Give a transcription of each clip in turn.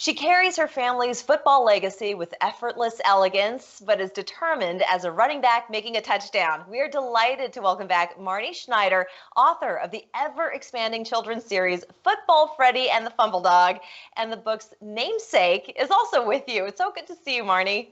She carries her family's football legacy with effortless elegance, but is determined as a running back making a touchdown. We are delighted to welcome back Marnie Schneider, author of the ever-expanding children's series, Football, Freddie and the Fumble Dog, and the book's namesake is also with you. It's so good to see you, Marnie.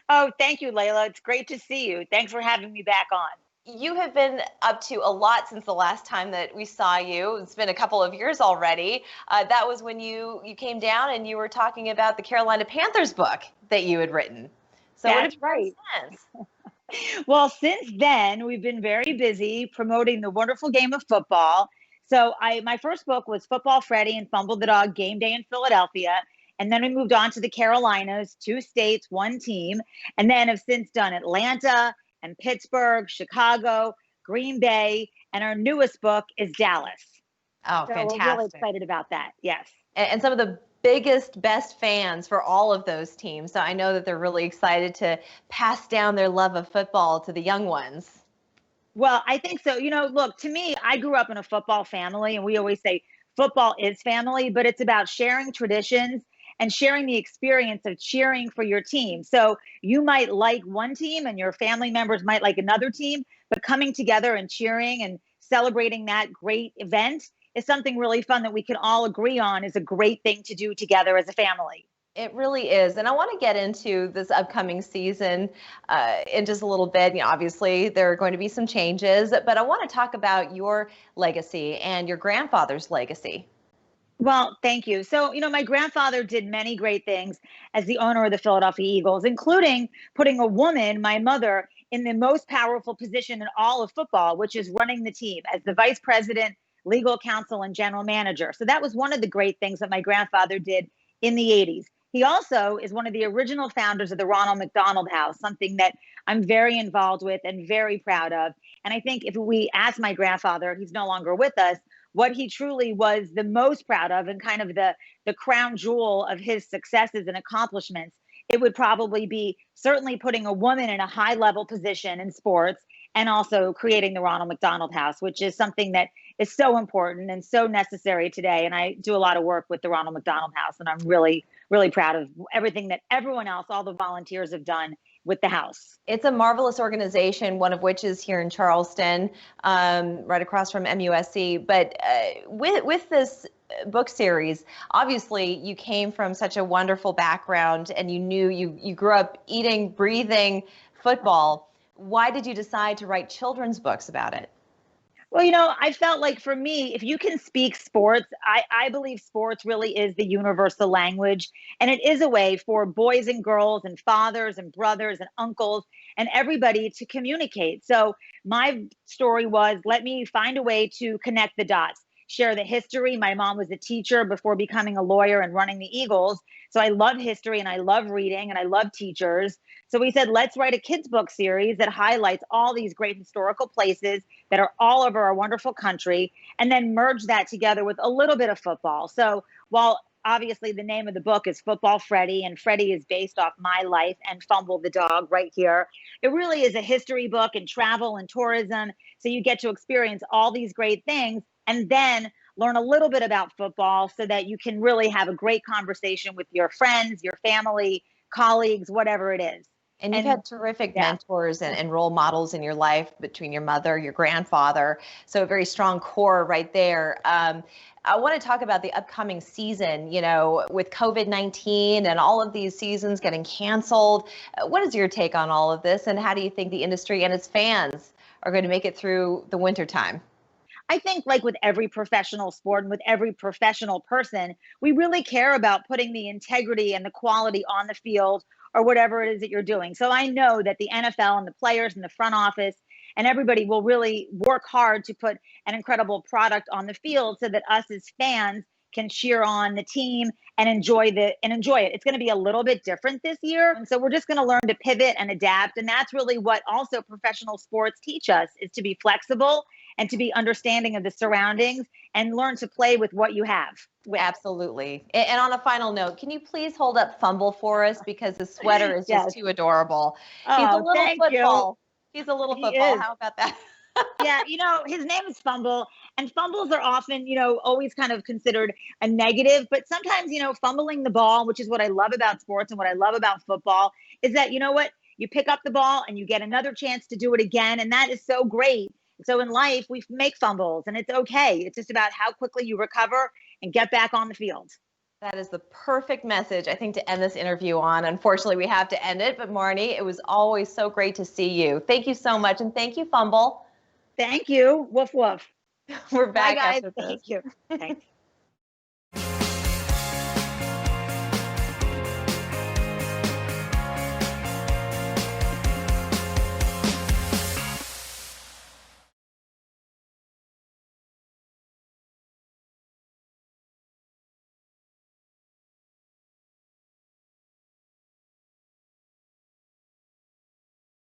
Oh, thank you, Leyla. It's great to see you. Thanks for having me back on. You have been up to a lot since the last time that we saw you. It's been a couple of years already. That was when you came down and you were talking about the Carolina Panthers book that you had written. So That's right. Well, since then, we've been very busy promoting the wonderful game of football. So my first book was Football, Freddie and Fumble the Dog, Game Day in Philadelphia. And then we moved on to the Carolinas, 2 states, 1 team. And then have since done Atlanta and Pittsburgh, Chicago, Green Bay, and our newest book is Dallas. Oh, so fantastic. We're really excited about that, yes. And some of the biggest, best fans for all of those teams. So I know that they're really excited to pass down their love of football to the young ones. Well, I think so. Look, to me, I grew up in a football family, and we always say football is family, but it's about sharing traditions and sharing the experience of cheering for your team. So you might like one team and your family members might like another team, but coming together and cheering and celebrating that great event is something really fun that we can all agree on is a great thing to do together as a family. It really is. And I want to get into this upcoming season in just a little bit. Obviously, there are going to be some changes, but I want to talk about your legacy and your grandfather's legacy. Well, thank you. So, my grandfather did many great things as the owner of the Philadelphia Eagles, including putting a woman, my mother, in the most powerful position in all of football, which is running the team as the vice president, legal counsel, and general manager. So that was one of the great things that my grandfather did in the 80s. He also is one of the original founders of the Ronald McDonald House, something that I'm very involved with and very proud of. And I think if we ask my grandfather, he's no longer with us, what he truly was the most proud of and kind of the crown jewel of his successes and accomplishments, it would probably be certainly putting a woman in a high level position in sports and also creating the Ronald McDonald House, which is something that is so important and so necessary today. And I do a lot of work with the Ronald McDonald House, and I'm really, really proud of everything that everyone else, all the volunteers have done with the house. It's a marvelous organization, one of which is here in Charleston, right across from MUSC. But with this book series, obviously you came from such a wonderful background and you grew up eating, breathing football. Why did you decide to write children's books about it? Well, I felt like for me, if you can speak sports, I believe sports really is the universal language. And it is a way for boys and girls and fathers and brothers and uncles and everybody to communicate. So my story was, let me find a way to connect the dots, share the history. My mom was a teacher before becoming a lawyer and running the Eagles. So I love history and I love reading and I love teachers. So we said, let's write a kids book series that highlights all these great historical places that are all over our wonderful country, and then merge that together with a little bit of football. So while obviously the name of the book is Football, Freddie, and Freddie is based off my life and Fumble the dog right here, it really is a history book and travel and tourism. So you get to experience all these great things and then learn a little bit about football so that you can really have a great conversation with your friends, your family, colleagues, whatever it is. And you've had terrific mentors and role models in your life between your mother, your grandfather. So a very strong core right there. I want to talk about the upcoming season, with COVID-19 and all of these seasons getting canceled. What is your take on all of this? And how do you think the industry and its fans are going to make it through the wintertime? I think like with every professional sport and with every professional person, we really care about putting the integrity and the quality on the field or whatever it is that you're doing. So I know that the NFL and the players and the front office and everybody will really work hard to put an incredible product on the field so that us as fans can cheer on the team and enjoy it. It's going to be a little bit different this year. And so we're just going to learn to pivot and adapt. And that's really what also professional sports teach us, is to be flexible and to be understanding of the surroundings and learn to play with what you have. Absolutely. And on a final note, can you please hold up Fumble for us, because the sweater is just too adorable. Oh, He's a little thank football. You. He's a little football. How about that? Yeah, his name is Fumble, and fumbles are often, always kind of considered a negative. But sometimes, fumbling the ball, which is what I love about sports and what I love about football, is that, you know what? You pick up the ball and you get another chance to do it again. And that is so great. So in life, we make fumbles and it's okay. It's just about how quickly you recover and get back on the field. That is the perfect message, I think, to end this interview on. Unfortunately, we have to end it. But Marnie, it was always so great to see you. Thank you so much. And thank you, Fumble. Thank you. Woof, woof. We're back Bye, guys. after this. Thank you. Thanks.